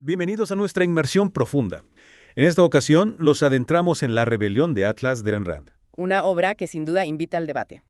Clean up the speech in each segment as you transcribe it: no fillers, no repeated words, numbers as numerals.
Bienvenidos a nuestra inmersión profunda. En esta ocasión, los adentramos en La rebelión de Atlas de Ayn Rand. Una obra que sin duda invita al debate.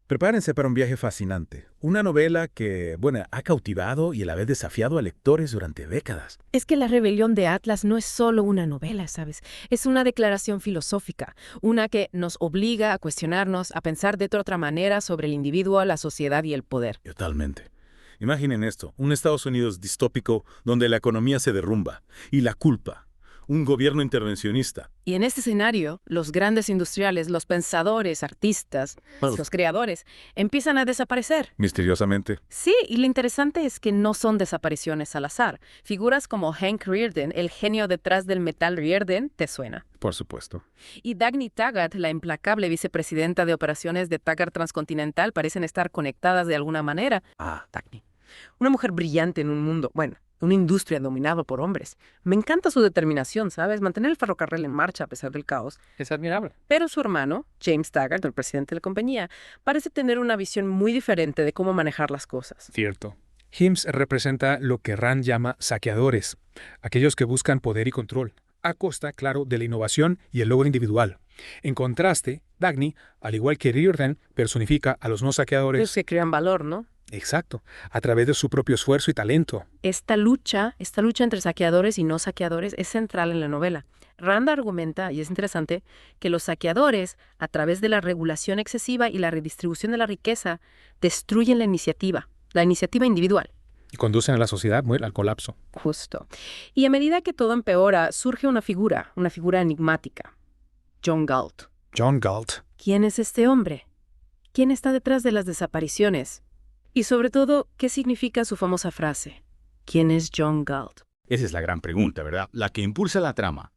Prepárense para un viaje fascinante. Una novela que, ha cautivado y a la vez desafiado a lectores durante décadas. Es que La rebelión de Atlas no es solo una novela, ¿sabes? Es una declaración filosófica, una que nos obliga a cuestionarnos, a pensar de otra manera sobre el individuo, la sociedad y el poder. Totalmente. Imaginen esto, un Estados Unidos distópico donde la economía se derrumba y la culpa, un gobierno intervencionista. Y en este escenario, los grandes industriales, los pensadores, artistas, los creadores, empiezan a desaparecer. Misteriosamente. Sí, y lo interesante es que no son desapariciones al azar. Figuras como Hank Rearden, el genio detrás del metal Rearden, ¿te suena? Por supuesto. Y Dagny Taggart, la implacable vicepresidenta de operaciones de Taggart Transcontinental, parecen estar conectadas de alguna manera. Dagny. Una mujer brillante en un mundo, una industria dominada por hombres. Me encanta su determinación, ¿sabes? Mantener el ferrocarril en marcha a pesar del caos. Es admirable. Pero su hermano, James Taggart, el presidente de la compañía, parece tener una visión muy diferente de cómo manejar las cosas. Cierto. Himes representa lo que Rand llama saqueadores, aquellos que buscan poder y control, a costa, claro, de la innovación y el logro individual. En contraste, Dagny, al igual que Rearden, personifica a los no saqueadores. Los que crean valor, ¿no? Exacto, a través de su propio esfuerzo y talento. Esta lucha entre saqueadores y no saqueadores es central en la novela. Rand argumenta, y es interesante, que los saqueadores, a través de la regulación excesiva y la redistribución de la riqueza, destruyen la iniciativa individual. Y conducen a la sociedad al colapso. Justo. Y a medida que todo empeora, surge una figura enigmática. John Galt. John Galt. ¿Quién es este hombre? ¿Quién está detrás de las desapariciones? Y sobre todo, ¿qué significa su famosa frase? ¿Quién es John Galt? Esa es la gran pregunta, ¿verdad? La que impulsa la trama.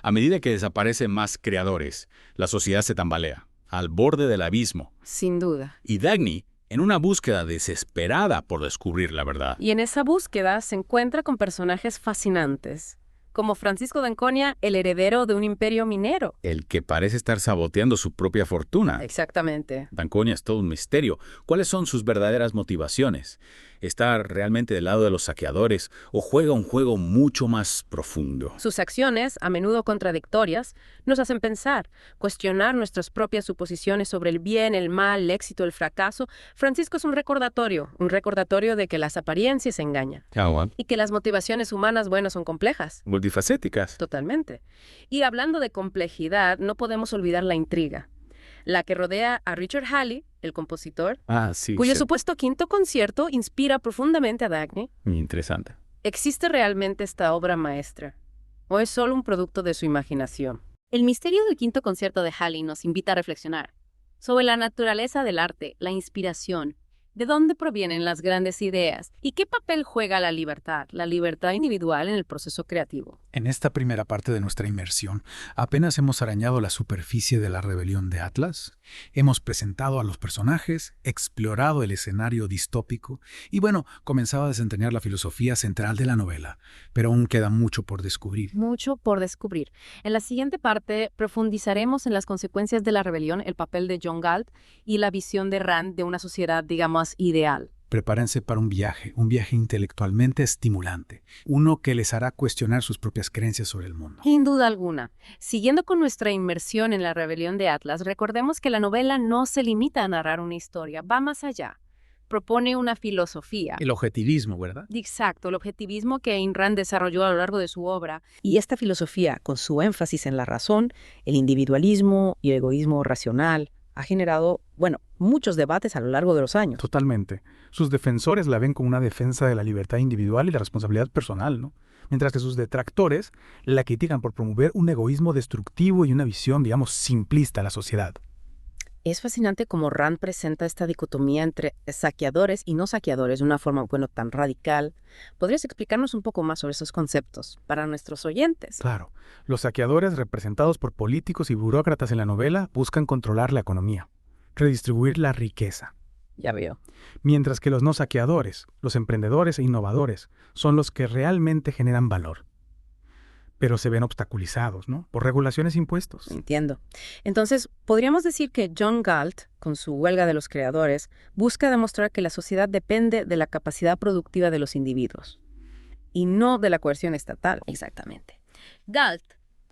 A medida que desaparecen más creadores, la sociedad se tambalea, al borde del abismo. Sin duda. Y Dagny, en una búsqueda desesperada por descubrir la verdad. Y en esa búsqueda se encuentra con personajes fascinantes, como Francisco de Anconia, el heredero de un imperio minero. El que parece estar saboteando su propia fortuna. Exactamente. D'Anconia es todo un misterio. ¿Cuáles son sus verdaderas motivaciones? ¿Está realmente del lado de los saqueadores o juega un juego mucho más profundo? Sus acciones, a menudo contradictorias, nos hacen pensar, cuestionar nuestras propias suposiciones sobre el bien, el mal, el éxito, el fracaso. Francisco es un recordatorio de que las apariencias engañan. Y que las motivaciones humanas, son complejas. Multifacéticas. Totalmente. Y hablando de complejidad, no podemos olvidar la intriga, la que rodea a Richard Halley, el compositor, cuyo supuesto quinto concierto inspira profundamente a Dagny. Muy interesante. ¿Existe realmente esta obra maestra? ¿O es solo un producto de su imaginación? El misterio del quinto concierto de Halley nos invita a reflexionar sobre la naturaleza del arte, la inspiración, de dónde provienen las grandes ideas y qué papel juega la libertad individual en el proceso creativo. En esta primera parte de nuestra inmersión, apenas hemos arañado la superficie de La rebelión de Atlas, hemos presentado a los personajes, explorado el escenario distópico y comenzado a desentrañar la filosofía central de la novela, pero aún queda mucho por descubrir. Mucho por descubrir. En la siguiente parte profundizaremos en las consecuencias de la rebelión, el papel de John Galt y la visión de Rand de una sociedad, ideal. Prepárense para un viaje intelectualmente estimulante, uno que les hará cuestionar sus propias creencias sobre el mundo. Sin duda alguna. Siguiendo con nuestra inmersión en La rebelión de Atlas, recordemos que la novela no se limita a narrar una historia, va más allá. Propone una filosofía. El objetivismo, ¿verdad? Exacto, el objetivismo que Ayn Rand desarrolló a lo largo de su obra. Y esta filosofía, con su énfasis en la razón, el individualismo y el egoísmo racional, ha generado, muchos debates a lo largo de los años. Totalmente. Sus defensores la ven como una defensa de la libertad individual y la responsabilidad personal, ¿no? Mientras que sus detractores la critican por promover un egoísmo destructivo y una visión, simplista de la sociedad. Es fascinante cómo Rand presenta esta dicotomía entre saqueadores y no saqueadores de una forma, tan radical. ¿Podrías explicarnos un poco más sobre esos conceptos para nuestros oyentes? Claro. Los saqueadores, representados por políticos y burócratas en la novela, buscan controlar la economía, redistribuir la riqueza. Ya veo. Mientras que los no saqueadores, los emprendedores e innovadores, son los que realmente generan valor. Pero se ven obstaculizados, ¿no? Por regulaciones e impuestos. Entiendo. Entonces, podríamos decir que John Galt, con su huelga de los creadores, busca demostrar que la sociedad depende de la capacidad productiva de los individuos. y no de la coerción estatal. Exactamente. Galt,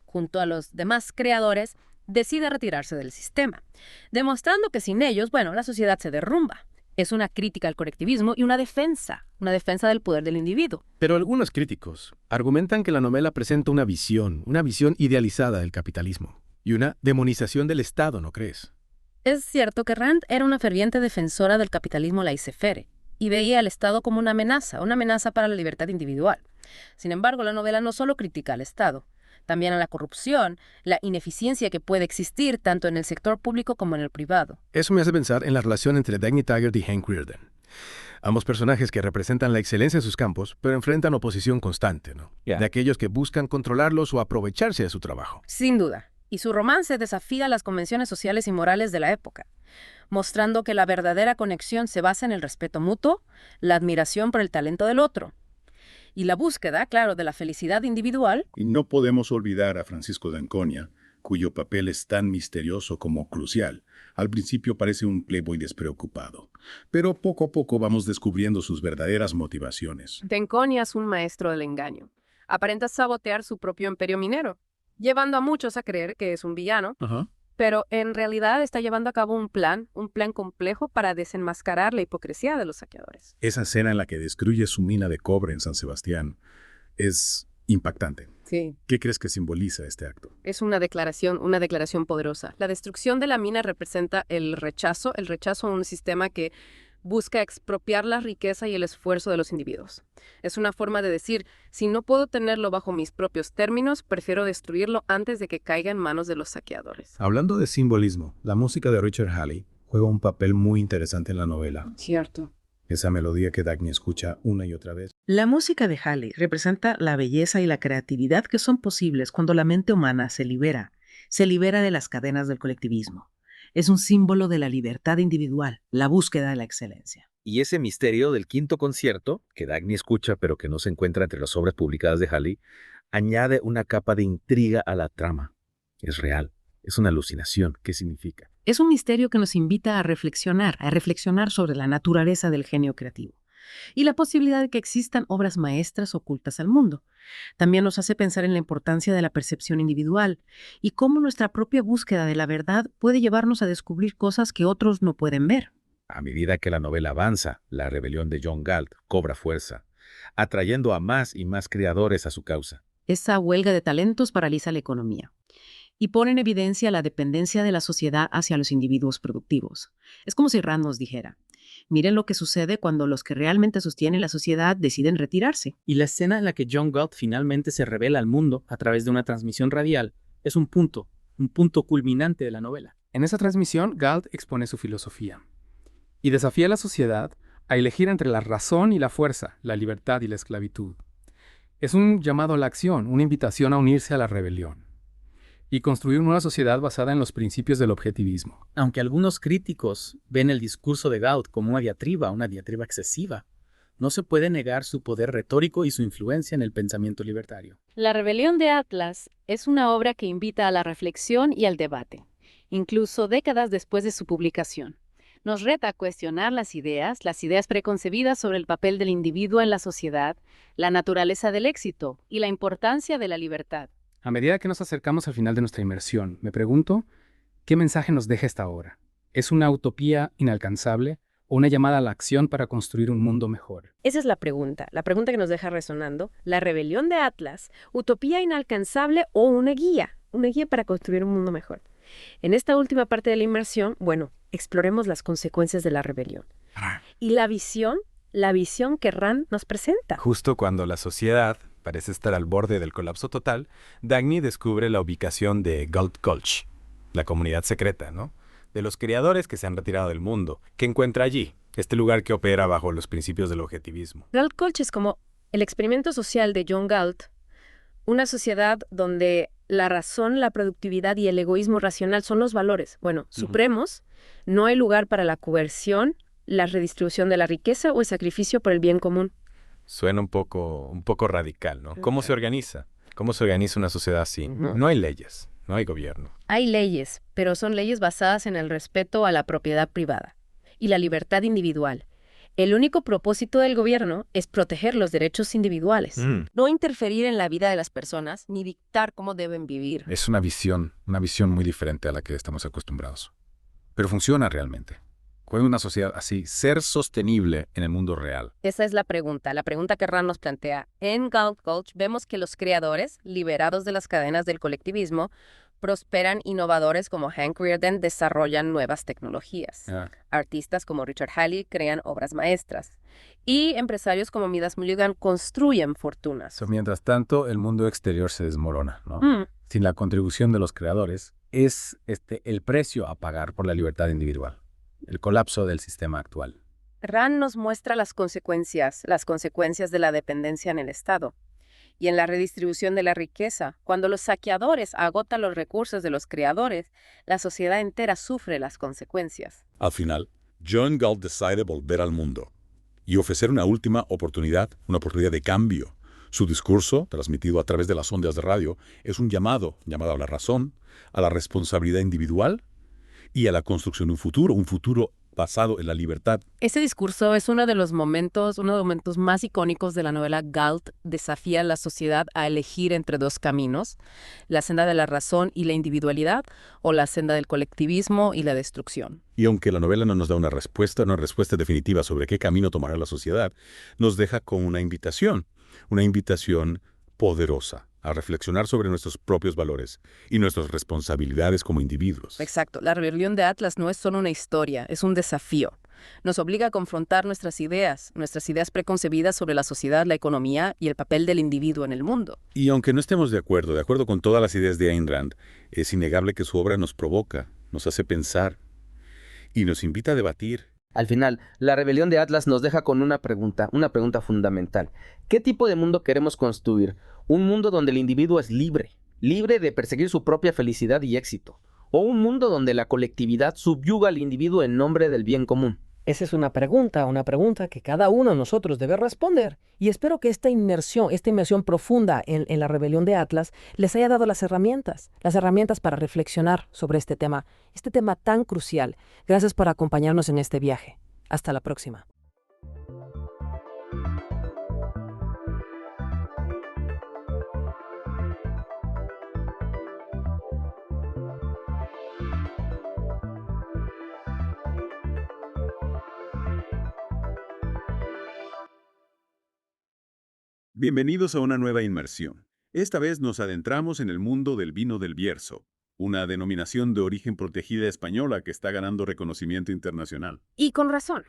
junto a los demás creadores, decide retirarse del sistema, demostrando que sin ellos, la sociedad se derrumba. Es una crítica al colectivismo y una defensa del poder del individuo. Pero algunos críticos argumentan que la novela presenta una visión idealizada del capitalismo y una demonización del Estado, ¿no crees? Es cierto que Rand era una ferviente defensora del capitalismo laissez-faire y veía al Estado como una amenaza para la libertad individual. Sin embargo, la novela no solo critica al Estado, también a la corrupción, la ineficiencia que puede existir tanto en el sector público como en el privado. Eso me hace pensar en la relación entre Dagny Taggart y Hank Rearden. Ambos personajes que representan la excelencia en sus campos, pero enfrentan oposición constante, ¿no? De aquellos que buscan controlarlos o aprovecharse de su trabajo. Sin duda. Y su romance desafía las convenciones sociales y morales de la época, mostrando que la verdadera conexión se basa en el respeto mutuo, la admiración por el talento del otro, y la búsqueda, claro, de la felicidad individual. Y no podemos olvidar a Francisco de Anconia, cuyo papel es tan misterioso como crucial. Al principio parece un playboy despreocupado, pero poco a poco vamos descubriendo sus verdaderas motivaciones. De Anconia es un maestro del engaño. Aparenta sabotear su propio imperio minero, llevando a muchos a creer que es un villano, pero en realidad está llevando a cabo un plan complejo para desenmascarar la hipocresía de los saqueadores. Esa escena en la que destruye su mina de cobre en San Sebastián es impactante. Sí. ¿Qué crees que simboliza este acto? Es una declaración poderosa. La destrucción de la mina representa el rechazo a un sistema que busca expropiar la riqueza y el esfuerzo de los individuos. Es una forma de decir, si no puedo tenerlo bajo mis propios términos, prefiero destruirlo antes de que caiga en manos de los saqueadores. Hablando de simbolismo, la música de Richard Halley juega un papel muy interesante en la novela. Cierto. Esa melodía que Dagny escucha una y otra vez. La música de Halley representa la belleza y la creatividad que son posibles cuando la mente humana se libera de las cadenas del colectivismo. Es un símbolo de la libertad individual, la búsqueda de la excelencia. Y ese misterio del quinto concierto, que Dagny escucha pero que no se encuentra entre las obras publicadas de Halley, añade una capa de intriga a la trama. Es real, es una alucinación. ¿Qué significa? Es un misterio que nos invita a reflexionar sobre la naturaleza del genio creativo y la posibilidad de que existan obras maestras ocultas al mundo. También nos hace pensar en la importancia de la percepción individual y cómo nuestra propia búsqueda de la verdad puede llevarnos a descubrir cosas que otros no pueden ver. A medida que la novela avanza, la rebelión de John Galt cobra fuerza, atrayendo a más y más creadores a su causa. Esa huelga de talentos paraliza la economía y pone en evidencia la dependencia de la sociedad hacia los individuos productivos. Es como si Rand nos dijera, miren lo que sucede cuando los que realmente sostienen la sociedad deciden retirarse. Y la escena en la que John Galt finalmente se revela al mundo a través de una transmisión radial es un punto culminante de la novela. En esa transmisión, Galt expone su filosofía y desafía a la sociedad a elegir entre la razón y la fuerza, la libertad y la esclavitud. Es un llamado a la acción, una invitación a unirse a la rebelión y construir una nueva sociedad basada en los principios del objetivismo. Aunque algunos críticos ven el discurso de Galt como una diatriba excesiva, no se puede negar su poder retórico y su influencia en el pensamiento libertario. La rebelión de Atlas es una obra que invita a la reflexión y al debate, incluso décadas después de su publicación. Nos reta a cuestionar las ideas preconcebidas sobre el papel del individuo en la sociedad, la naturaleza del éxito y la importancia de la libertad. A medida que nos acercamos al final de nuestra inmersión, me pregunto, ¿qué mensaje nos deja esta obra? ¿Es una utopía inalcanzable o una llamada a la acción para construir un mundo mejor? Esa es la pregunta que nos deja resonando. ¿La rebelión de Atlas, utopía inalcanzable o una guía para construir un mundo mejor? En esta última parte de la inmersión, exploremos las consecuencias de la rebelión. Y la visión que Rand nos presenta. Justo cuando la sociedad parece estar al borde del colapso total, Dagny descubre la ubicación de Galt Gulch, la comunidad secreta, ¿no? De los creadores que se han retirado del mundo, que encuentra allí, este lugar que opera bajo los principios del objetivismo. Galt Gulch es como el experimento social de John Galt, una sociedad donde la razón, la productividad y el egoísmo racional son los valores, supremos. No hay lugar para la coerción, la redistribución de la riqueza o el sacrificio por el bien común. Suena un poco radical, ¿no? ¿Cómo se organiza? ¿Cómo se organiza una sociedad así? No hay leyes, no hay gobierno. Hay leyes, pero son leyes basadas en el respeto a la propiedad privada y la libertad individual. El único propósito del gobierno es proteger los derechos individuales, no interferir en la vida de las personas ni dictar cómo deben vivir. Es una visión muy diferente a la que estamos acostumbrados. Pero funciona realmente. ¿Puede una sociedad así ser sostenible en el mundo real? Esa es la pregunta que Rand nos plantea. En Galt Gulch vemos que los creadores, liberados de las cadenas del colectivismo, prosperan. Innovadores como Hank Rearden desarrollan nuevas tecnologías. Artistas como Richard Halley crean obras maestras. Y empresarios como Midas Mulligan construyen fortunas. Mientras tanto, el mundo exterior se desmorona, ¿no? Sin la contribución de los creadores, es el precio a pagar por la libertad individual. El colapso del sistema actual. Rand nos muestra las consecuencias de la dependencia en el Estado y en la redistribución de la riqueza. Cuando los saqueadores agotan los recursos de los creadores, la sociedad entera sufre las consecuencias. Al final, John Galt decide volver al mundo y ofrecer una última oportunidad, una oportunidad de cambio. Su discurso, transmitido a través de las ondas de radio, es un llamado a la razón, a la responsabilidad individual y a la construcción de un futuro basado en la libertad. Ese discurso es uno de los momentos más icónicos de la novela. Galt desafía a la sociedad a elegir entre dos caminos, la senda de la razón y la individualidad, o la senda del colectivismo y la destrucción. Y aunque la novela no nos da una respuesta definitiva sobre qué camino tomará la sociedad, nos deja con una invitación poderosa a reflexionar sobre nuestros propios valores y nuestras responsabilidades como individuos. Exacto. La rebelión de Atlas no es solo una historia, es un desafío. Nos obliga a confrontar nuestras ideas preconcebidas sobre la sociedad, la economía y el papel del individuo en el mundo. Y aunque no estemos de acuerdo con todas las ideas de Ayn Rand, es innegable que su obra nos provoca, nos hace pensar y nos invita a debatir. Al final, la rebelión de Atlas nos deja con una pregunta fundamental. ¿Qué tipo de mundo queremos construir? ¿Un mundo donde el individuo es libre de perseguir su propia felicidad y éxito? ¿O un mundo donde la colectividad subyuga al individuo en nombre del bien común? Esa es una pregunta que cada uno de nosotros debe responder. Y espero que esta inmersión profunda en la rebelión de Atlas les haya dado las herramientas para reflexionar sobre este tema tan crucial. Gracias por acompañarnos en este viaje. Hasta la próxima. Bienvenidos a una nueva inmersión. Esta vez nos adentramos en el mundo del vino del Bierzo, una denominación de origen protegida española que está ganando reconocimiento internacional. Y con razón.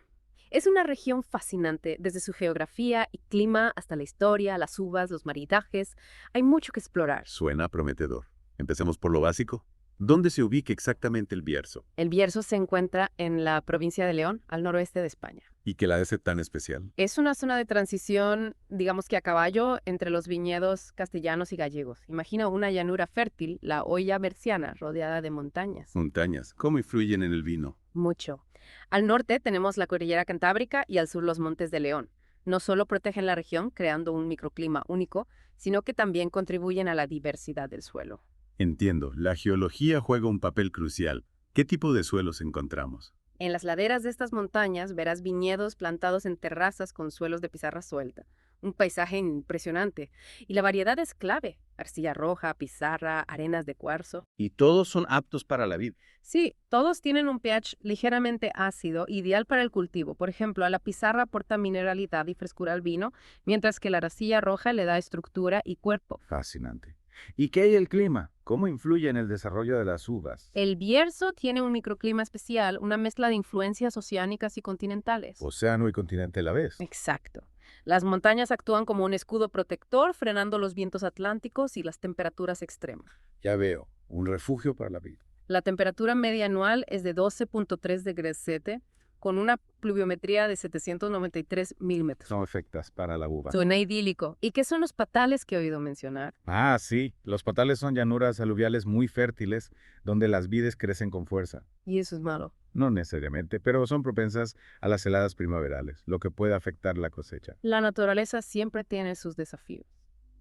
Es una región fascinante, desde su geografía y clima hasta la historia, las uvas, los maridajes. Hay mucho que explorar. Suena prometedor. Empecemos por lo básico. ¿Dónde se ubica exactamente el Bierzo? El Bierzo se encuentra en la provincia de León, al noroeste de España. ¿Y qué la hace tan especial? Es una zona de transición, digamos que a caballo, entre los viñedos castellanos y gallegos. Imagina una llanura fértil, la Hoya Berciana, rodeada de montañas. Montañas. ¿Cómo influyen en el vino? Mucho. Al norte tenemos la cordillera Cantábrica y al sur los Montes de León. No solo protegen la región, creando un microclima único, sino que también contribuyen a la diversidad del suelo. Entiendo. La geología juega un papel crucial. ¿Qué tipo de suelos encontramos? En las laderas de estas montañas verás viñedos plantados en terrazas con suelos de pizarra suelta. Un paisaje impresionante. Y la variedad es clave. Arcilla roja, pizarra, arenas de cuarzo. ¿Y todos son aptos para la vid? Sí, todos tienen un pH ligeramente ácido, ideal para el cultivo. Por ejemplo, la pizarra aporta mineralidad y frescura al vino, mientras que la arcilla roja le da estructura y cuerpo. Fascinante. ¿Y qué hay del clima? ¿Cómo influye en el desarrollo de las uvas? El Bierzo tiene un microclima especial, una mezcla de influencias oceánicas y continentales. Océano y continente a la vez. Exacto. Las montañas actúan como un escudo protector, frenando los vientos atlánticos y las temperaturas extremas. Ya veo, un refugio para la vid. La temperatura media anual es de 12.3 degrees C, con una pluviometría de 793 milímetros. Son perfectas para la uva. Suena idílico. ¿Y qué son los patales que he oído mencionar? Ah, sí. Los patales son llanuras aluviales muy fértiles donde las vides crecen con fuerza. ¿Y eso es malo? No necesariamente, pero son propensas a las heladas primaverales, lo que puede afectar la cosecha. La naturaleza siempre tiene sus desafíos.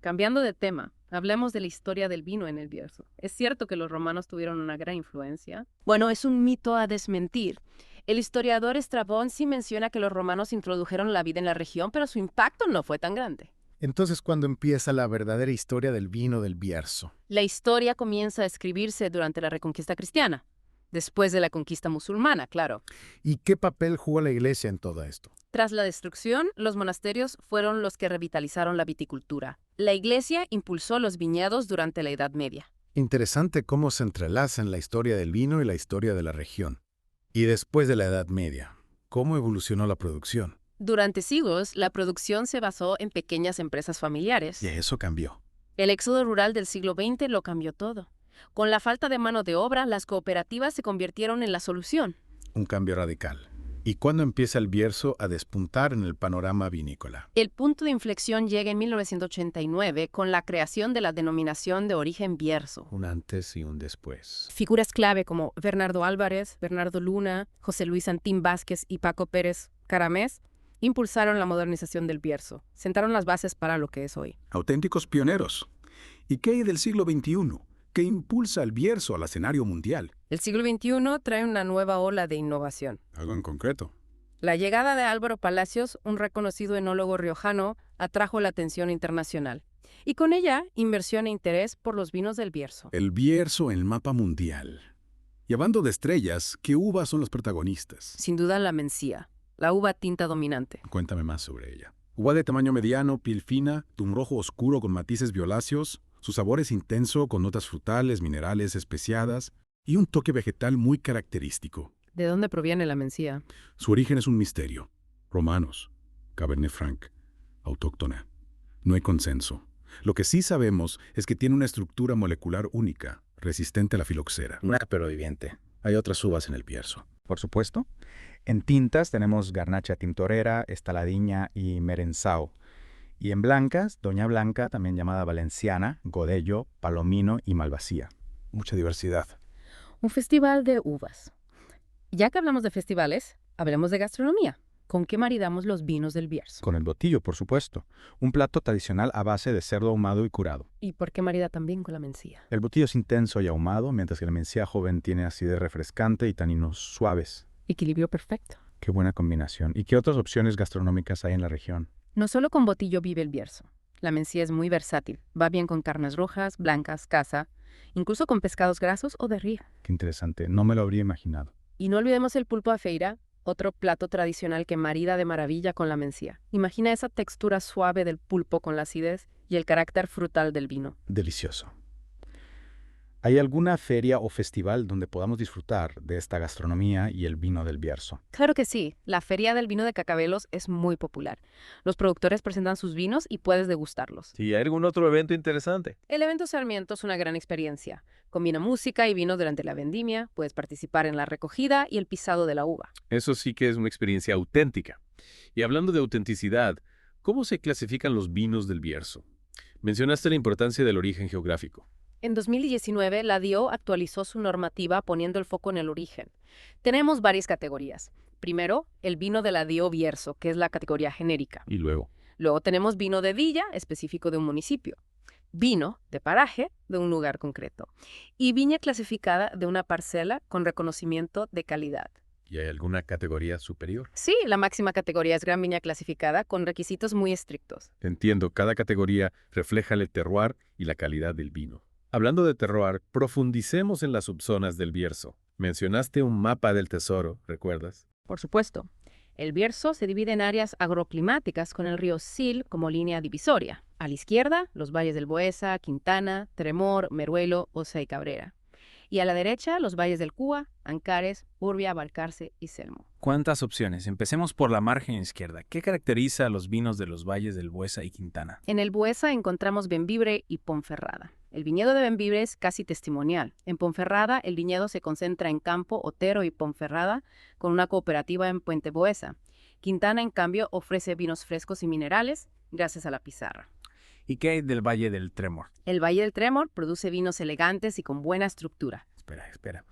Cambiando de tema, hablemos de la historia del vino en el Bierzo. ¿Es cierto que los romanos tuvieron una gran influencia? Bueno, es un mito a desmentir. El historiador Estrabón sí menciona que los romanos introdujeron la vid en la región, pero su impacto no fue tan grande. Entonces, ¿cuándo empieza la verdadera historia del vino del Bierzo? La historia comienza a escribirse durante la Reconquista cristiana, después de la conquista musulmana, claro. ¿Y qué papel jugó la Iglesia en todo esto? Tras la destrucción, los monasterios fueron los que revitalizaron la viticultura. La Iglesia impulsó los viñedos durante la Edad Media. Interesante cómo se entrelazan la historia del vino y la historia de la región. Y después de la Edad Media, ¿cómo evolucionó la producción? Durante siglos, la producción se basó en pequeñas empresas familiares. Y eso cambió. El éxodo rural del siglo XX lo cambió todo. Con la falta de mano de obra, las cooperativas se convirtieron en la solución. Un cambio radical. ¿Y cuándo empieza el Bierzo a despuntar en el panorama vinícola? El punto de inflexión llega en 1989 con la creación de la denominación de origen Bierzo. Un antes y un después. Figuras clave como Bernardo Álvarez, Bernardo Luna, José Luis Antín Vázquez y Paco Pérez Caramés impulsaron la modernización del Bierzo. Sentaron las bases para lo que es hoy. Auténticos pioneros. ¿Y qué hay del siglo XXI? ¿Qué impulsa el Bierzo al escenario mundial? El siglo XXI trae una nueva ola de innovación. ¿Algo en concreto? La llegada de Álvaro Palacios, un reconocido enólogo riojano, atrajo la atención internacional. Y con ella, inversión e interés por los vinos del Bierzo. El Bierzo en el mapa mundial. Y hablando de estrellas, ¿qué uvas son los protagonistas? Sin duda la Mencía, la uva tinta dominante. Cuéntame más sobre ella. Uva de tamaño mediano, piel fina, de un rojo oscuro con matices violáceos. Su sabor es intenso, con notas frutales, minerales, especiadas y un toque vegetal muy característico. ¿De dónde proviene la Mencía? Su origen es un misterio. Romanos, Cabernet Franc, autóctona. No hay consenso. Lo que sí sabemos es que tiene una estructura molecular única, resistente a la filoxera. Pero viviente. Hay otras uvas en el Bierzo. Por supuesto. En tintas tenemos Garnacha Tintorera, Estaladiña y Merenzao. Y en blancas, Doña Blanca, también llamada Valenciana, Godello, Palomino y Malvasía. Mucha diversidad. Un festival de uvas. Ya que hablamos de festivales, hablemos de gastronomía. ¿Con qué maridamos los vinos del Bierzo? Con el botillo, por supuesto. Un plato tradicional a base de cerdo ahumado y curado. ¿Y por qué marida también con la Mencía? El botillo es intenso y ahumado, mientras que la Mencía joven tiene acidez refrescante y taninos suaves. Equilibrio perfecto. Qué buena combinación. ¿Y qué otras opciones gastronómicas hay en la región? No solo con botillo vive el Bierzo. La Mencía es muy versátil. Va bien con carnes rojas, blancas, caza, incluso con pescados grasos o de río. Qué interesante. No me lo habría imaginado. Y no olvidemos el pulpo a feira, otro plato tradicional que marida de maravilla con la Mencía. Imagina esa textura suave del pulpo con la acidez y el carácter frutal del vino. Delicioso. ¿Hay alguna feria o festival donde podamos disfrutar de esta gastronomía y el vino del Bierzo? Claro que sí. La Feria del Vino de Cacabelos es muy popular. Los productores presentan sus vinos y puedes degustarlos. ¿Y hay algún otro evento interesante? El evento Sarmiento es una gran experiencia. Combina música y vino durante la vendimia, puedes participar en la recogida y el pisado de la uva. Eso sí que es una experiencia auténtica. Y hablando de autenticidad, ¿cómo se clasifican los vinos del Bierzo? Mencionaste la importancia del origen geográfico. En 2019, la DIO actualizó su normativa poniendo el foco en el origen. Tenemos varias categorías. Primero, el vino de la DIO Bierzo, que es la categoría genérica. ¿Y luego? Luego tenemos vino de villa, específico de un municipio. Vino de paraje, de un lugar concreto. Y viña clasificada de una parcela con reconocimiento de calidad. ¿Y hay alguna categoría superior? Sí, la máxima categoría es gran viña clasificada con requisitos muy estrictos. Entiendo, cada categoría refleja el terroir y la calidad del vino. Hablando de terroir, profundicemos en las subzonas del Bierzo. Mencionaste un mapa del tesoro, ¿recuerdas? Por supuesto. El Bierzo se divide en áreas agroclimáticas con el río Sil como línea divisoria. A la izquierda, los valles del Boeza, Quintana, Tremor, Meruelo, Osa y Cabrera. Y a la derecha, los valles del Cúa, Ancares, Urbia, Balcarce y Selmo. ¿Cuántas opciones? Empecemos por la margen izquierda. ¿Qué caracteriza a los vinos de los valles del Boeza y Quintana? En el Boeza encontramos Bembibre y Ponferrada. El viñedo de Bembibre es casi testimonial. En Ponferrada, el viñedo se concentra en Campo, Otero y Ponferrada, con una cooperativa en Puente Boeza. Quintana, en cambio, ofrece vinos frescos y minerales gracias a la pizarra. ¿Y qué hay del Valle del Tremor? El Valle del Tremor produce vinos elegantes y con buena estructura. Espera.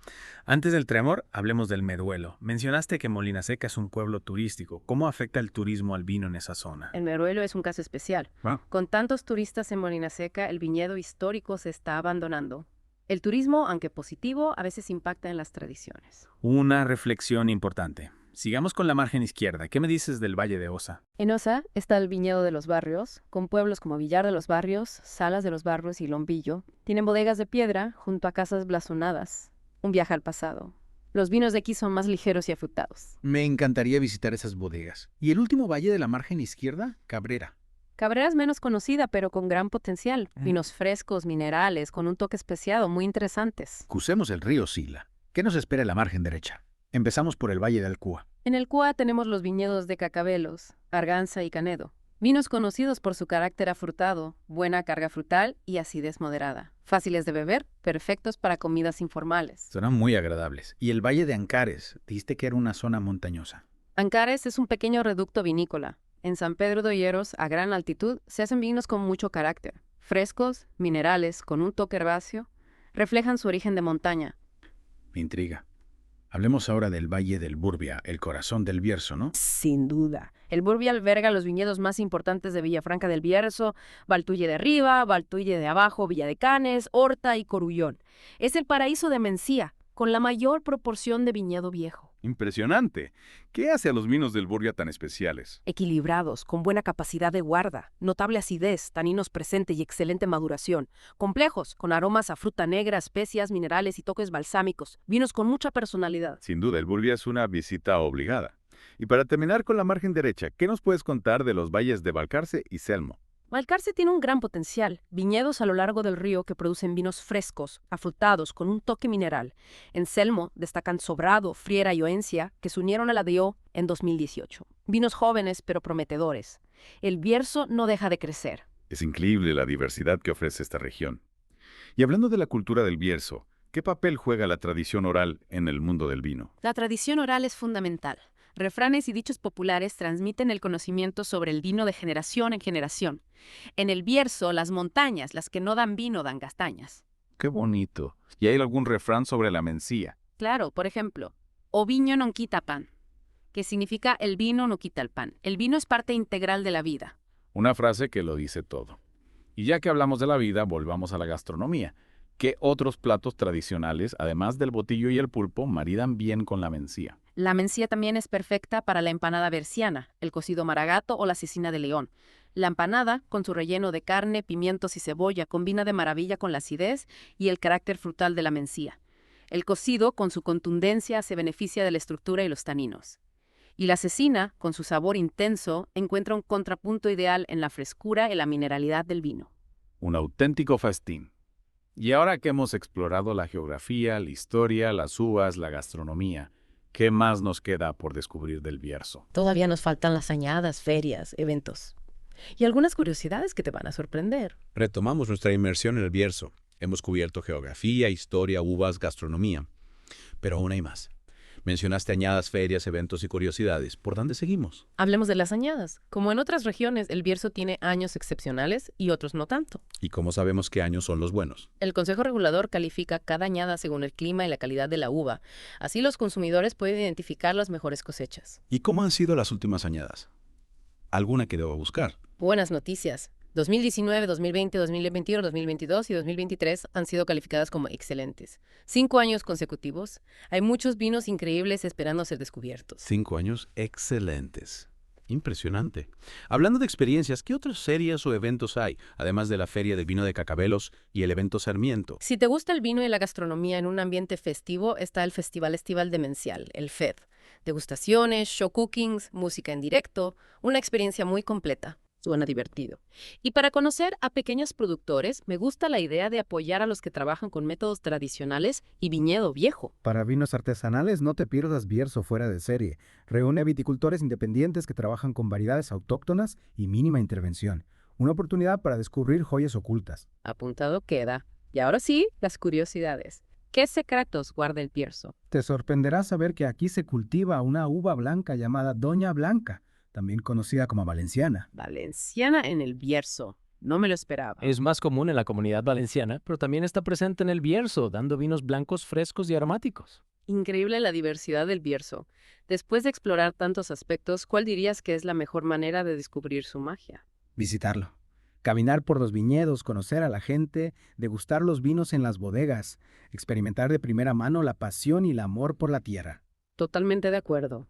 Antes del Tremor, hablemos del Meruelo. Mencionaste que Molina Seca es un pueblo turístico. ¿Cómo afecta el turismo al vino en esa zona? El Meruelo es un caso especial. Con tantos turistas en Molina Seca, el viñedo histórico se está abandonando. El turismo, aunque positivo, a veces impacta en las tradiciones. Una reflexión importante. Sigamos con la margen izquierda. ¿Qué me dices del Valle de Osa? En Osa está el viñedo de los barrios, con pueblos como Villar de los Barrios, Salas de los Barrios y Lombillo. Tienen bodegas de piedra junto a casas blasonadas. Un viaje al pasado. Los vinos de aquí son más ligeros y afrutados. Me encantaría visitar esas bodegas. ¿Y el último valle de la margen izquierda? Cabrera. Cabrera es menos conocida, pero con gran potencial. Vinos frescos, minerales, con un toque especiado, muy interesantes. Crucemos el río Sila. ¿Qué nos espera en la margen derecha? Empezamos por el Valle del Cúa. En el Cúa tenemos los viñedos de Cacabelos, Arganza y Canedo. Vinos conocidos por su carácter afrutado, buena carga frutal y acidez moderada. Fáciles de beber, perfectos para comidas informales. Suenan muy agradables. ¿Y el Valle de Ancares? Dijiste que era una zona montañosa. Ancares es un pequeño reducto vinícola. En San Pedro de Oyeros, a gran altitud, se hacen vinos con mucho carácter. Frescos, minerales, con un toque herbáceo, reflejan su origen de montaña. Me intriga. Hablemos ahora del Valle del Burbia, el corazón del Bierzo, ¿no? Sin duda. El Burbia alberga los viñedos más importantes de Villafranca del Bierzo, Valtulle de Arriba, Valtulle de Abajo, Villa de Canes, Horta y Corullón. Es el paraíso de Mencía, con la mayor proporción de viñedo viejo. Impresionante. ¿Qué hace a los vinos del Burbia tan especiales? Equilibrados, con buena capacidad de guarda, notable acidez, taninos presente y excelente maduración. Complejos, con aromas a fruta negra, especias, minerales y toques balsámicos. Vinos con mucha personalidad. Sin duda, el Burbia es una visita obligada. Y para terminar con la margen derecha, ¿qué nos puedes contar de los valles de Balcarce y Selmo? Balcarce tiene un gran potencial, viñedos a lo largo del río que producen vinos frescos, afrutados, con un toque mineral. En Selmo destacan Sobrado, Friera y Oencia, que se unieron a la DO en 2018. Vinos jóvenes pero prometedores. El Bierzo no deja de crecer. Es increíble la diversidad que ofrece esta región. Y hablando de la cultura del Bierzo, ¿qué papel juega la tradición oral en el mundo del vino? La tradición oral es fundamental. Refranes y dichos populares transmiten el conocimiento sobre el vino de generación en generación. En el Bierzo, las montañas, las que no dan vino, dan castañas. ¡Qué bonito! ¿Y hay algún refrán sobre la Mencía? Claro, por ejemplo, o viño non quita pan, que significa el vino no quita el pan. El vino es parte integral de la vida. Una frase que lo dice todo. Y ya que hablamos de la vida, volvamos a la gastronomía. ¿Qué otros platos tradicionales, además del botillo y el pulpo, maridan bien con la Mencía? La Mencía también es perfecta para la empanada berciana, el cocido maragato o la cecina de león. La empanada, con su relleno de carne, pimientos y cebolla, combina de maravilla con la acidez y el carácter frutal de la Mencía. El cocido, con su contundencia, se beneficia de la estructura y los taninos. Y la cecina, con su sabor intenso, encuentra un contrapunto ideal en la frescura y la mineralidad del vino. Un auténtico festín. Y ahora que hemos explorado la geografía, la historia, las uvas, la gastronomía, ¿qué más nos queda por descubrir del Bierzo? Todavía nos faltan las añadas, ferias, eventos. Y algunas curiosidades que te van a sorprender. Retomamos nuestra inmersión en el Bierzo. Hemos cubierto geografía, historia, uvas, gastronomía. Pero aún hay más. Mencionaste añadas, ferias, eventos y curiosidades. ¿Por dónde seguimos? Hablemos de las añadas. Como en otras regiones, el Bierzo tiene años excepcionales y otros no tanto. ¿Y cómo sabemos qué años son los buenos? El Consejo Regulador califica cada añada según el clima y la calidad de la uva. Así los consumidores pueden identificar las mejores cosechas. ¿Y cómo han sido las últimas añadas? ¿Alguna que debo buscar? Buenas noticias. 2019, 2020, 2021, 2022 y 2023 han sido calificadas como excelentes. 5 años consecutivos. Hay muchos vinos increíbles esperando ser descubiertos. 5 años excelentes. Impresionante. Hablando de experiencias, ¿qué otras ferias o eventos hay, además de la Feria del Vino de Cacabelos y el evento Sarmiento? Si te gusta el vino y la gastronomía en un ambiente festivo, está el Festival Estival de Mencial, el FED. Degustaciones, show cookings, música en directo, una experiencia muy completa. Suena divertido. Y para conocer a pequeños productores, me gusta la idea de apoyar a los que trabajan con métodos tradicionales y viñedo viejo. Para vinos artesanales, no te pierdas Bierzo fuera de serie. Reúne a viticultores independientes que trabajan con variedades autóctonas y mínima intervención. Una oportunidad para descubrir joyas ocultas. Apuntado queda. Y ahora sí, las curiosidades. ¿Qué secretos guarda el Bierzo? Te sorprenderá saber que aquí se cultiva una uva blanca llamada Doña Blanca, también conocida como valenciana. Valenciana en el Bierzo. No me lo esperaba. Es más común en la comunidad valenciana, pero también está presente en el Bierzo, dando vinos blancos frescos y aromáticos. Increíble la diversidad del Bierzo. Después de explorar tantos aspectos, ¿cuál dirías que es la mejor manera de descubrir su magia? Visitarlo. Caminar por los viñedos, conocer a la gente, degustar los vinos en las bodegas, experimentar de primera mano la pasión y el amor por la tierra. Totalmente de acuerdo.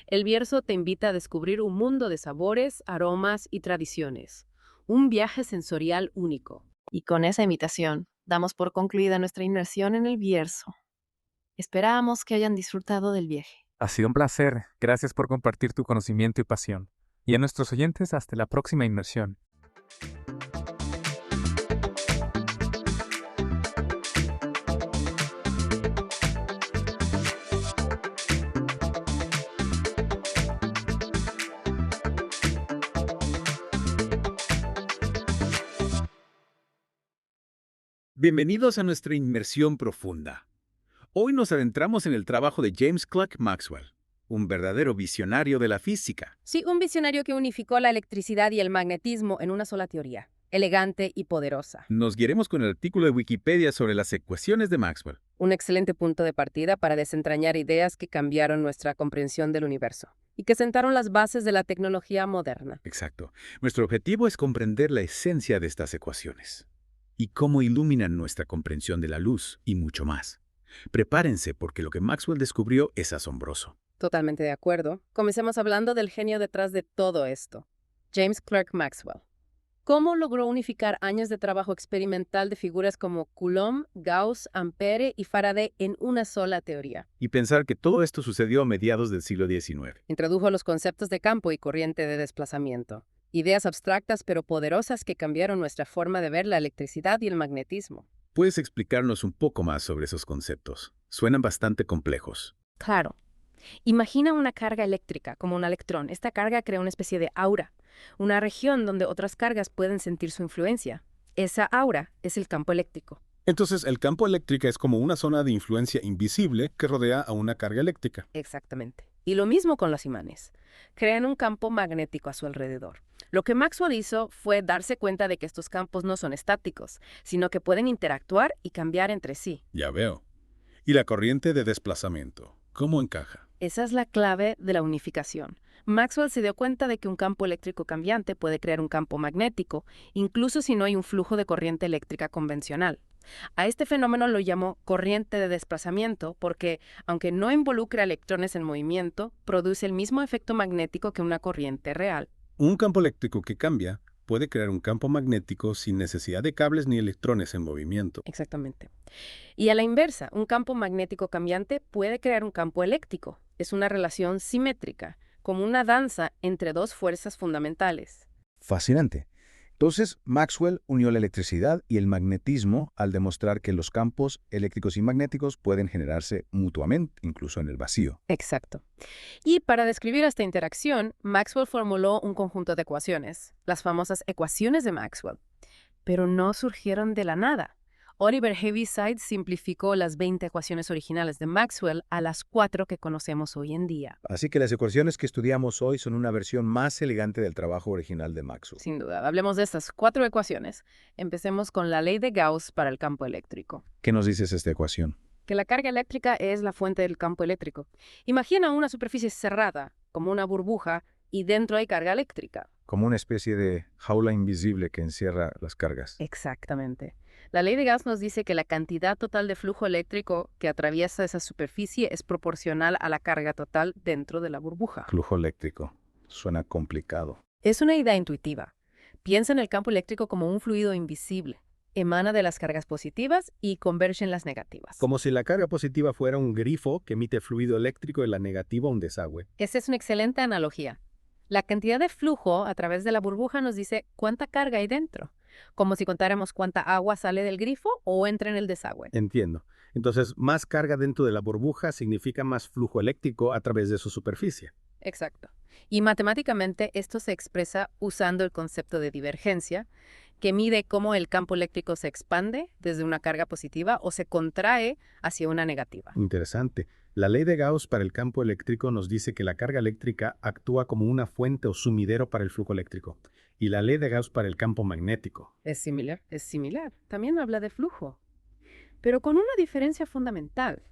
El Bierzo te invita a descubrir un mundo de sabores, aromas y tradiciones. Un viaje sensorial único. Y con esa invitación, damos por concluida nuestra inmersión en el Bierzo. Esperamos que hayan disfrutado del viaje. Ha sido un placer. Gracias por compartir tu conocimiento y pasión. Y a nuestros oyentes, hasta la próxima inmersión. Bienvenidos a nuestra inmersión profunda. Hoy nos adentramos en el trabajo de James Clerk Maxwell, un verdadero visionario de la física. Sí, un visionario que unificó la electricidad y el magnetismo en una sola teoría, elegante y poderosa. Nos guiaremos con el artículo de Wikipedia sobre las ecuaciones de Maxwell. Un excelente punto de partida para desentrañar ideas que cambiaron nuestra comprensión del universo y que sentaron las bases de la tecnología moderna. Exacto. Nuestro objetivo es comprender la esencia de estas ecuaciones y cómo iluminan nuestra comprensión de la luz y mucho más. Prepárense porque lo que Maxwell descubrió es asombroso. Totalmente de acuerdo. Comencemos hablando del genio detrás de todo esto, James Clerk Maxwell. ¿Cómo logró unificar años de trabajo experimental de figuras como Coulomb, Gauss, Ampere y Faraday en una sola teoría? Y pensar que todo esto sucedió a mediados del siglo XIX. Introdujo los conceptos de campo y corriente de desplazamiento. Ideas abstractas pero poderosas que cambiaron nuestra forma de ver la electricidad y el magnetismo. ¿Puedes explicarnos un poco más sobre esos conceptos? Suenan bastante complejos. Claro. Imagina una carga eléctrica como un electrón. Esta carga crea una especie de aura, una región donde otras cargas pueden sentir su influencia. Esa aura es el campo eléctrico. Entonces, el campo eléctrico es como una zona de influencia invisible que rodea a una carga eléctrica. Exactamente. Y lo mismo con los imanes. Crean un campo magnético a su alrededor. Lo que Maxwell hizo fue darse cuenta de que estos campos no son estáticos, sino que pueden interactuar y cambiar entre sí. Ya veo. ¿Y la corriente de desplazamiento? ¿Cómo encaja? Esa es la clave de la unificación. Maxwell se dio cuenta de que un campo eléctrico cambiante puede crear un campo magnético, incluso si no hay un flujo de corriente eléctrica convencional. A este fenómeno lo llamó corriente de desplazamiento porque, aunque no involucra electrones en movimiento, produce el mismo efecto magnético que una corriente real. Un campo eléctrico que cambia puede crear un campo magnético sin necesidad de cables ni electrones en movimiento. Exactamente. Y a la inversa, un campo magnético cambiante puede crear un campo eléctrico. Es una relación simétrica, como una danza entre dos fuerzas fundamentales. Fascinante. Entonces, Maxwell unió la electricidad y el magnetismo al demostrar que los campos eléctricos y magnéticos pueden generarse mutuamente, incluso en el vacío. Exacto. Y para describir esta interacción, Maxwell formuló un conjunto de ecuaciones, las famosas ecuaciones de Maxwell. Pero no surgieron de la nada. Oliver Heaviside simplificó las 20 ecuaciones originales de Maxwell a las 4 que conocemos hoy en día. Así que las ecuaciones que estudiamos hoy son una versión más elegante del trabajo original de Maxwell. Sin duda. Hablemos de estas 4 ecuaciones. Empecemos con la ley de Gauss para el campo eléctrico. ¿Qué nos dice esta ecuación? Que la carga eléctrica es la fuente del campo eléctrico. Imagina una superficie cerrada, como una burbuja, y dentro hay carga eléctrica. Como una especie de jaula invisible que encierra las cargas. Exactamente. La ley de Gauss nos dice que la cantidad total de flujo eléctrico que atraviesa esa superficie es proporcional a la carga total dentro de la burbuja. Flujo eléctrico. Suena complicado. Es una idea intuitiva. Piensa en el campo eléctrico como un fluido invisible. Emana de las cargas positivas y converge en las negativas. Como si la carga positiva fuera un grifo que emite fluido eléctrico y la negativa un desagüe. Esa es una excelente analogía. La cantidad de flujo a través de la burbuja nos dice cuánta carga hay dentro, como si contáramos cuánta agua sale del grifo o entra en el desagüe. Entiendo. Entonces, más carga dentro de la burbuja significa más flujo eléctrico a través de su superficie. Exacto. Y matemáticamente esto se expresa usando el concepto de divergencia, que mide cómo el campo eléctrico se expande desde una carga positiva o se contrae hacia una negativa. Interesante. La ley de Gauss para el campo eléctrico nos dice que la carga eléctrica actúa como una fuente o sumidero para el flujo eléctrico. Y la ley de Gauss para el campo magnético. Es similar. También habla de flujo, pero con una diferencia fundamental.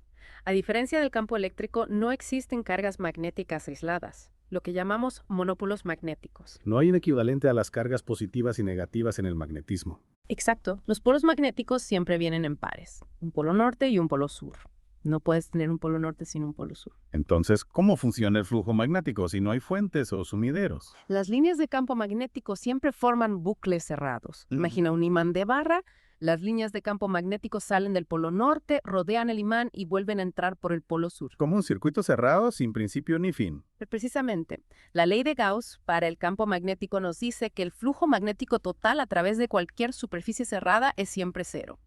A diferencia del campo eléctrico, no existen cargas magnéticas aisladas. lo que llamamos monópolos magnéticos. No hay un equivalente a las cargas positivas y negativas en el magnetismo. Exacto. Los polos magnéticos siempre vienen en pares, un polo norte y un polo sur. No puedes tener un polo norte sin un polo sur. Entonces, ¿cómo funciona el flujo magnético si no hay fuentes o sumideros? Las líneas de campo magnético siempre forman bucles cerrados. Imagina un imán de barra. Las líneas de campo magnético salen del polo norte, rodean el imán y vuelven a entrar por el polo sur. Como un circuito cerrado sin principio ni fin. Precisamente, la ley de Gauss para el campo magnético nos dice que el flujo magnético total a través de cualquier superficie cerrada es siempre cero.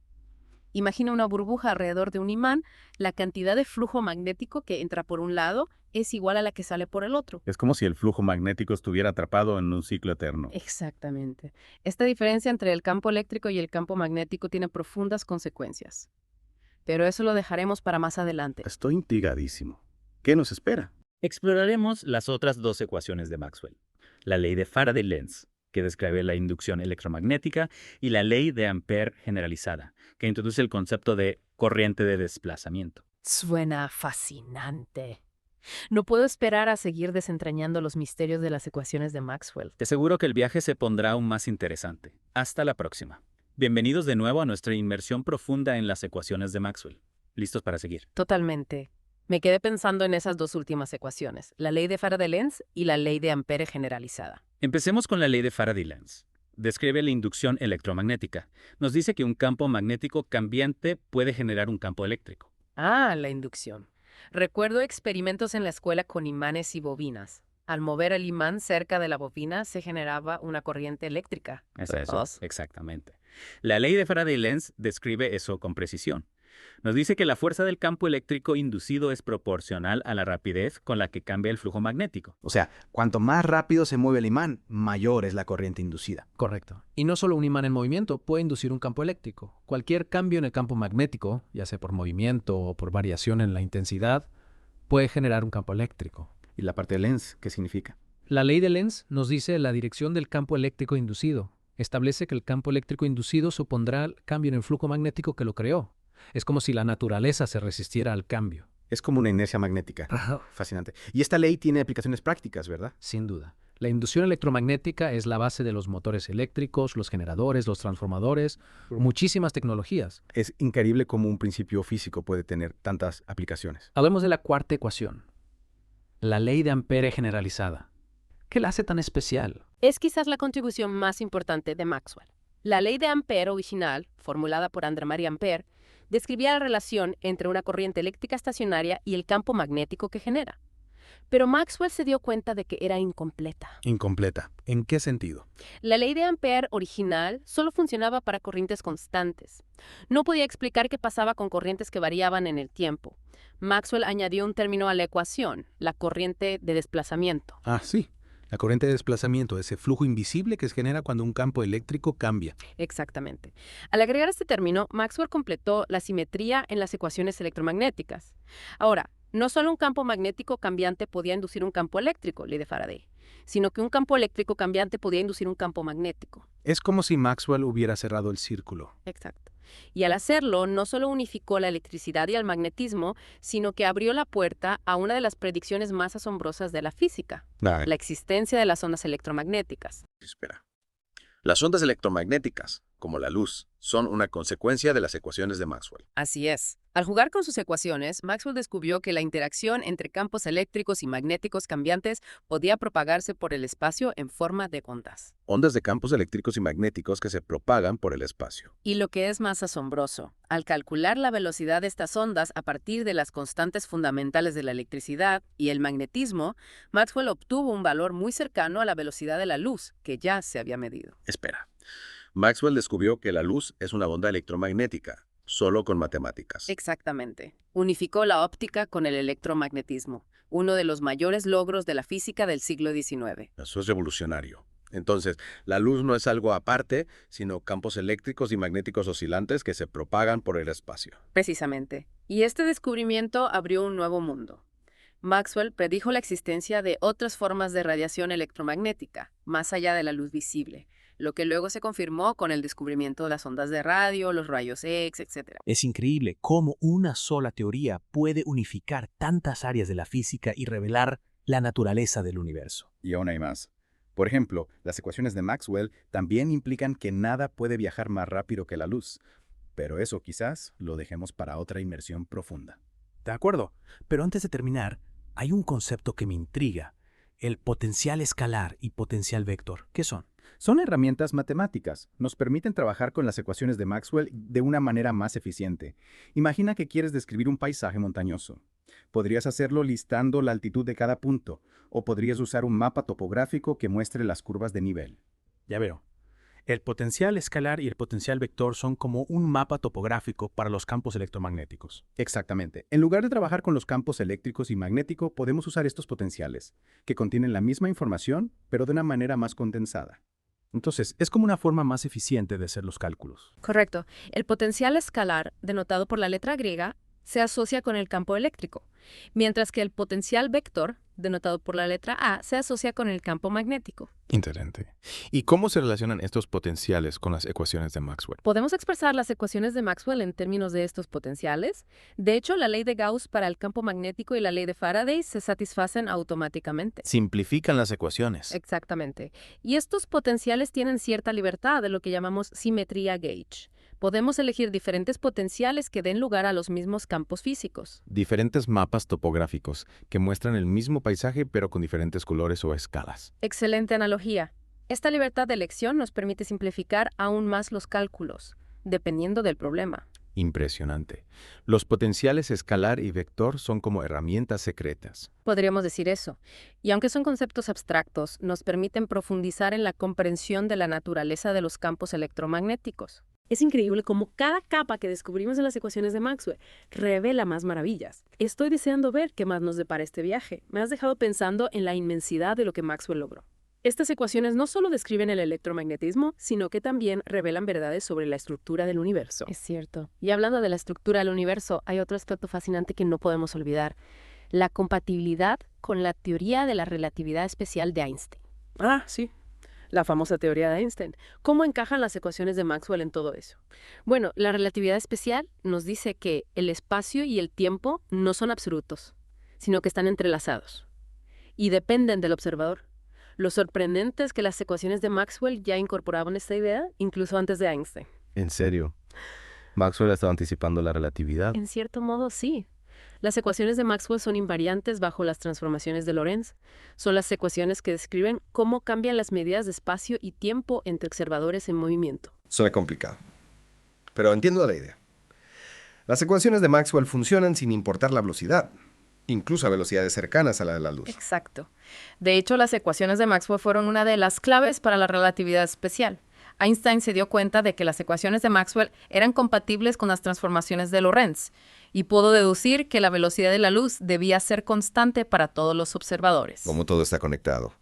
Imagina una burbuja alrededor de un imán, la cantidad de flujo magnético que entra por un lado es igual a la que sale por el otro. Es como si el flujo magnético estuviera atrapado en un ciclo eterno. Exactamente. Esta diferencia entre el campo eléctrico y el campo magnético tiene profundas consecuencias. Pero eso lo dejaremos para más adelante. Estoy intrigadísimo. ¿Qué nos espera? Exploraremos las otras dos ecuaciones de Maxwell. La ley de Faraday-Lenz, que describe la inducción electromagnética, y la ley de Ampère generalizada, que introduce el concepto de corriente de desplazamiento. Suena fascinante. No puedo esperar a seguir desentrañando los misterios de las ecuaciones de Maxwell. Te aseguro que el viaje se pondrá aún más interesante. Hasta la próxima. Bienvenidos de nuevo a nuestra inmersión profunda en las ecuaciones de Maxwell. ¿Listos para seguir? Totalmente. Me quedé pensando en esas dos últimas ecuaciones, la ley de Faraday-Lenz y la ley de Ampère generalizada. Empecemos con la ley de Faraday-Lenz. Describe la inducción electromagnética. Nos dice que un campo magnético cambiante puede generar un campo eléctrico. Ah, la inducción. Recuerdo experimentos en la escuela con imanes y bobinas. Al mover el imán cerca de la bobina se generaba una corriente eléctrica. Eso, exactamente. La ley de Faraday-Lenz describe eso con precisión. Nos dice que la fuerza del campo eléctrico inducido es proporcional a la rapidez con la que cambia el flujo magnético. O sea, cuanto más rápido se mueve el imán, mayor es la corriente inducida. Correcto. Y no solo un imán en movimiento puede inducir un campo eléctrico. Cualquier cambio en el campo magnético, ya sea por movimiento o por variación en la intensidad, puede generar un campo eléctrico. ¿Y la parte de Lenz qué significa? La ley de Lenz nos dice la dirección del campo eléctrico inducido. Establece que el campo eléctrico inducido supondrá el cambio en el flujo magnético que lo creó. Es como si la naturaleza se resistiera al cambio. Es como una inercia magnética. Fascinante. Y esta ley tiene aplicaciones prácticas, ¿verdad? Sin duda. La inducción electromagnética es la base de los motores eléctricos, los generadores, los transformadores, muchísimas tecnologías. Es increíble cómo un principio físico puede tener tantas aplicaciones. Hablemos de la cuarta ecuación. La ley de Ampère generalizada. ¿Qué la hace tan especial? Es quizás la contribución más importante de Maxwell. La ley de Ampère original, formulada por André-Marie Ampère, describía la relación entre una corriente eléctrica estacionaria y el campo magnético que genera. Pero Maxwell se dio cuenta de que era incompleta. Incompleta. ¿En qué sentido? La ley de Ampère original solo funcionaba para corrientes constantes. No podía explicar qué pasaba con corrientes que variaban en el tiempo. Maxwell añadió un término a la ecuación, la corriente de desplazamiento. Ah, sí. La corriente de desplazamiento, ese flujo invisible que se genera cuando un campo eléctrico cambia. Exactamente. Al agregar este término, Maxwell completó la simetría en las ecuaciones electromagnéticas. Ahora, no solo un campo magnético cambiante podía inducir un campo eléctrico, ley de Faraday, sino que un campo eléctrico cambiante podía inducir un campo magnético. Es como si Maxwell hubiera cerrado el círculo. Exacto. Y al hacerlo, no solo unificó la electricidad y el magnetismo, sino que abrió la puerta a una de las predicciones más asombrosas de la física, la existencia de las ondas electromagnéticas. Espera. Las ondas electromagnéticas, como la luz, son una consecuencia de las ecuaciones de Maxwell. Así es. Al jugar con sus ecuaciones, Maxwell descubrió que la interacción entre campos eléctricos y magnéticos cambiantes podía propagarse por el espacio en forma de ondas. Ondas de campos eléctricos y magnéticos que se propagan por el espacio. Y lo que es más asombroso, al calcular la velocidad de estas ondas a partir de las constantes fundamentales de la electricidad y el magnetismo, Maxwell obtuvo un valor muy cercano a la velocidad de la luz, que ya se había medido. Espera. Maxwell descubrió que la luz es una onda electromagnética, solo con matemáticas. Exactamente. Unificó la óptica con el electromagnetismo, uno de los mayores logros de la física del siglo XIX. Eso es revolucionario. Entonces, la luz no es algo aparte, sino campos eléctricos y magnéticos oscilantes que se propagan por el espacio. Precisamente. Y este descubrimiento abrió un nuevo mundo. Maxwell predijo la existencia de otras formas de radiación electromagnética, más allá de la luz visible, lo que luego se confirmó con el descubrimiento de las ondas de radio, los rayos X, etc. Es increíble cómo una sola teoría puede unificar tantas áreas de la física y revelar la naturaleza del universo. Y aún hay más. Por ejemplo, las ecuaciones de Maxwell también implican que nada puede viajar más rápido que la luz. Pero eso quizás lo dejemos para otra inmersión profunda. De acuerdo, pero antes de terminar, hay un concepto que me intriga. El potencial escalar y potencial vector. ¿Qué son? Son herramientas matemáticas. Nos permiten trabajar con las ecuaciones de Maxwell de una manera más eficiente. Imagina que quieres describir un paisaje montañoso. Podrías hacerlo listando la altitud de cada punto, o podrías usar un mapa topográfico que muestre las curvas de nivel. Ya veo. El potencial escalar y el potencial vector son como un mapa topográfico para los campos electromagnéticos. Exactamente. En lugar de trabajar con los campos eléctricos y magnéticos, podemos usar estos potenciales, que contienen la misma información, pero de una manera más condensada. Entonces, es como una forma más eficiente de hacer los cálculos. Correcto. El potencial escalar, denotado por la letra griega, se asocia con el campo eléctrico, mientras que el potencial vector, denotado por la letra A, se asocia con el campo magnético. Interesante. ¿Y cómo se relacionan estos potenciales con las ecuaciones de Maxwell? ¿Podemos expresar las ecuaciones de Maxwell en términos de estos potenciales? De hecho, la ley de Gauss para el campo magnético y la ley de Faraday se satisfacen automáticamente. Simplifican las ecuaciones. Exactamente. Y estos potenciales tienen cierta libertad de lo que llamamos simetría gauge. Podemos elegir diferentes potenciales que den lugar a los mismos campos físicos. Diferentes mapas topográficos que muestran el mismo paisaje pero con diferentes colores o escalas. Excelente analogía. Esta libertad de elección nos permite simplificar aún más los cálculos, dependiendo del problema. Impresionante. Los potenciales escalar y vector son como herramientas secretas. Podríamos decir eso. Y aunque son conceptos abstractos, nos permiten profundizar en la comprensión de la naturaleza de los campos electromagnéticos. Es increíble cómo cada capa que descubrimos en las ecuaciones de Maxwell revela más maravillas. Estoy deseando ver qué más nos depara este viaje. Me has dejado pensando en la inmensidad de lo que Maxwell logró. Estas ecuaciones no solo describen el electromagnetismo, sino que también revelan verdades sobre la estructura del universo. Es cierto. Y hablando de la estructura del universo, hay otro aspecto fascinante que no podemos olvidar: la compatibilidad con la teoría de la relatividad especial de Einstein. Ah, sí. La famosa teoría de Einstein. ¿Cómo encajan las ecuaciones de Maxwell en todo eso? Bueno, la relatividad especial nos dice que el espacio y el tiempo no son absolutos, sino que están entrelazados y dependen del observador. Lo sorprendente es que las ecuaciones de Maxwell ya incorporaban esta idea incluso antes de Einstein. ¿En serio? ¿Maxwell estaba anticipando la relatividad? En cierto modo, sí. Las ecuaciones de Maxwell son invariantes bajo las transformaciones de Lorentz. Son las ecuaciones que describen cómo cambian las medidas de espacio y tiempo entre observadores en movimiento. Suena complicado, pero entiendo la idea. Las ecuaciones de Maxwell funcionan sin importar la velocidad, incluso a velocidades cercanas a la de la luz. Exacto. De hecho, las ecuaciones de Maxwell fueron una de las claves para la relatividad especial. Einstein se dio cuenta de que las ecuaciones de Maxwell eran compatibles con las transformaciones de Lorentz y pudo deducir que la velocidad de la luz debía ser constante para todos los observadores. Como todo está conectado.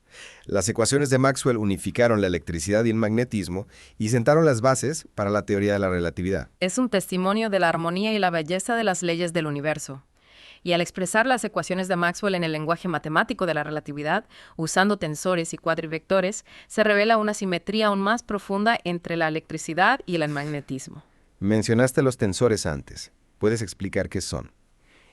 Las ecuaciones de Maxwell unificaron la electricidad y el magnetismo y sentaron las bases para la teoría de la relatividad. Es un testimonio de la armonía y la belleza de las leyes del universo. Y al expresar las ecuaciones de Maxwell en el lenguaje matemático de la relatividad, usando tensores y cuadrivectores, se revela una simetría aún más profunda entre la electricidad y el magnetismo. Mencionaste los tensores antes. ¿Puedes explicar qué son?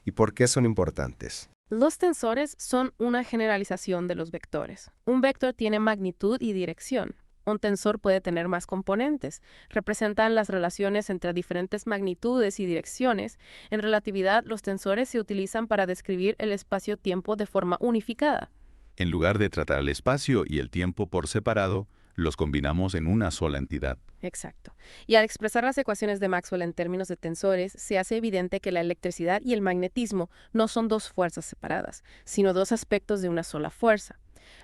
¿Y por qué son importantes? Los tensores son una generalización de los vectores. Un vector tiene magnitud y dirección. Un tensor puede tener más componentes. Representan las relaciones entre diferentes magnitudes y direcciones. En relatividad, los tensores se utilizan para describir el espacio-tiempo de forma unificada. En lugar de tratar el espacio y el tiempo por separado, los combinamos en una sola entidad. Exacto. Y al expresar las ecuaciones de Maxwell en términos de tensores, se hace evidente que la electricidad y el magnetismo no son dos fuerzas separadas, sino dos aspectos de una sola fuerza,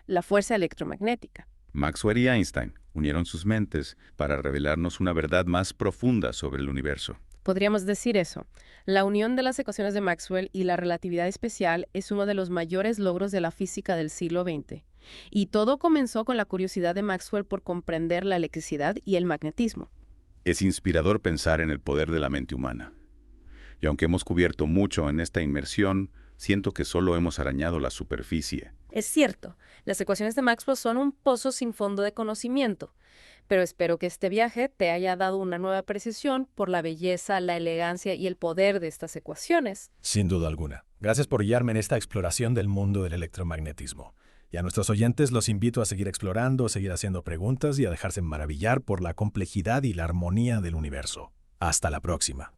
la fuerza electromagnética. Maxwell y Einstein unieron sus mentes para revelarnos una verdad más profunda sobre el universo. Podríamos decir eso. La unión de las ecuaciones de Maxwell y la relatividad especial es uno de los mayores logros de la física del siglo XX. Y todo comenzó con la curiosidad de Maxwell por comprender la electricidad y el magnetismo. Es inspirador pensar en el poder de la mente humana. Y aunque hemos cubierto mucho en esta inmersión, siento que solo hemos arañado la superficie. Es cierto, las ecuaciones de Maxwell son un pozo sin fondo de conocimiento, pero espero que este viaje te haya dado una nueva precisión por la belleza, la elegancia y el poder de estas ecuaciones. Sin duda alguna. Gracias por guiarme en esta exploración del mundo del electromagnetismo. Y a nuestros oyentes los invito a seguir explorando, a seguir haciendo preguntas y a dejarse maravillar por la complejidad y la armonía del universo. Hasta la próxima.